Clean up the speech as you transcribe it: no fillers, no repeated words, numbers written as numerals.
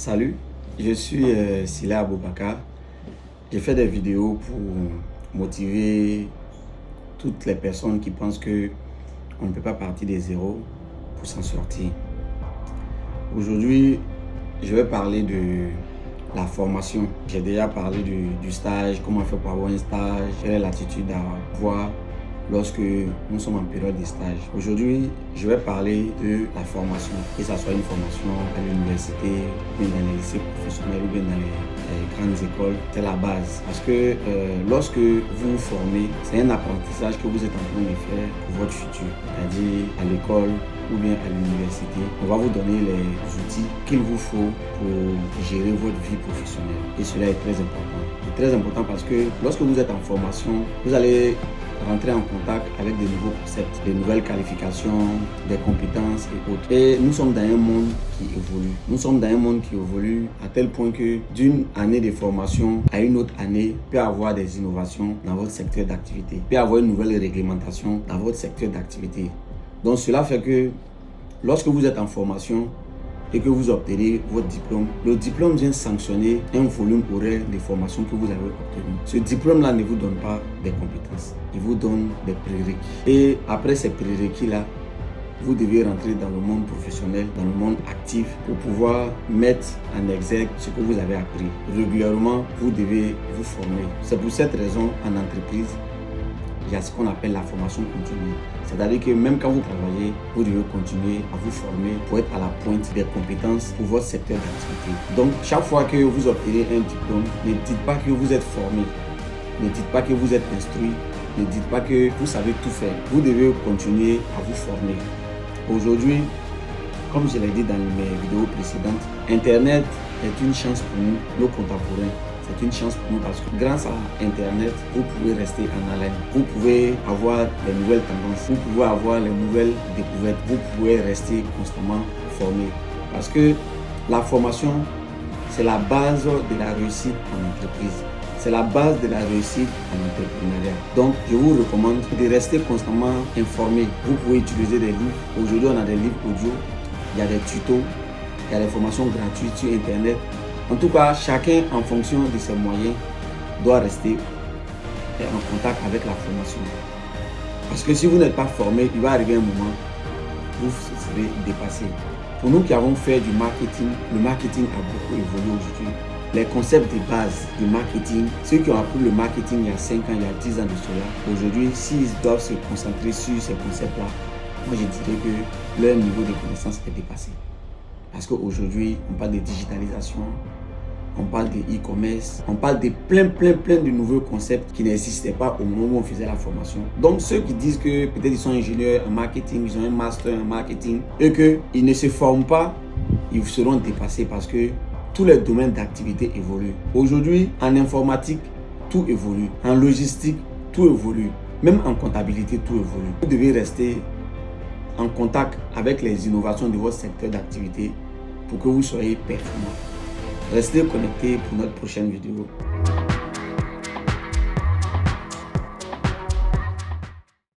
Salut, je suis Sila Aboubakar. Je fais des vidéos pour motiver toutes les personnes qui pensent que on ne peut pas partir des zéros pour s'en sortir. Aujourd'hui, je vais parler de la formation. J'ai déjà parlé du stage, comment on fait pour avoir un stage, quelle est l'attitude à avoir lorsque nous sommes en période de stage. Aujourd'hui, je vais parler de la formation, que ce soit une formation à l'université, ou bien dans les lycées professionnels, ou bien dans les grandes écoles. C'est la base. Parce que lorsque vous vous formez, c'est un apprentissage que vous êtes en train de faire pour votre futur. C'est-à-dire à l'école ou bien à l'université. On va vous donner les outils qu'il vous faut pour gérer votre vie professionnelle. Et cela est très important. C'est très important parce que lorsque vous êtes en formation, vous allez rentrer en contact avec de nouveaux concepts, de nouvelles qualifications, des compétences et autres. Et nous sommes dans un monde qui évolue. Nous sommes dans un monde qui évolue à tel point que d'une année de formation à une autre année, il peut y avoir des innovations dans votre secteur d'activité. Il peut y avoir une nouvelle réglementation dans votre secteur d'activité. Donc cela fait que lorsque vous êtes en formation et que vous obtenez votre diplôme, le diplôme vient sanctionner un volume horaire de formation que vous avez obtenu. Ce diplôme-là ne vous donne pas des compétences, il vous donne des prérequis. Et après ces prérequis-là, vous devez rentrer dans le monde professionnel, dans le monde actif pour pouvoir mettre en exergue ce que vous avez appris. Régulièrement, vous devez vous former. C'est pour cette raison, en entreprise, il y a ce qu'on appelle la formation continue. C'est-à-dire que même quand vous travaillez, vous devez continuer à vous former pour être à la pointe des compétences pour votre secteur d'activité. Donc, chaque fois que vous obtenez un diplôme, ne dites pas que vous êtes formé, ne dites pas que vous êtes instruit, ne dites pas que vous savez tout faire. Vous devez continuer à vous former. Aujourd'hui, comme je l'ai dit dans mes vidéos précédentes, Internet est une chance pour nous, nos contemporains. C'est une chance pour nous parce que grâce à Internet, vous pouvez rester en haleine. Vous pouvez avoir les nouvelles tendances, vous pouvez avoir les nouvelles découvertes, vous pouvez rester constamment formé. Parce que la formation, c'est la base de la réussite en entreprise. C'est la base de la réussite en entrepreneuriat. Donc, je vous recommande de rester constamment informé. Vous pouvez utiliser des livres. Aujourd'hui, on a des livres audio, il y a des tutos, il y a des formations gratuites sur Internet. En tout cas, chacun, en fonction de ses moyens, doit rester en contact avec la formation. Parce que si vous n'êtes pas formé, il va arriver un moment où vous serez dépassé. Pour nous qui avons fait du marketing, le marketing a beaucoup évolué aujourd'hui. Les concepts de base du marketing, ceux qui ont appris le marketing il y a 5 ans, il y a 10 ans de cela, aujourd'hui, s'ils doivent se concentrer sur ces concepts-là, moi je dirais que leur niveau de connaissance est dépassé. Parce qu'aujourd'hui, on parle de digitalisation, on parle de e-commerce, on parle de plein de nouveaux concepts qui n'existaient pas au moment où on faisait la formation. Donc ceux qui disent que peut-être ils sont ingénieurs en marketing, ils ont un master en marketing et qu'ils ne se forment pas, ils seront dépassés parce que tous les domaines d'activité évoluent. Aujourd'hui, en informatique, tout évolue. En logistique, tout évolue. Même en comptabilité, tout évolue. Vous devez rester en contact avec les innovations de votre secteur d'activité pour que vous soyez performant. Restez connectés pour notre prochaine vidéo.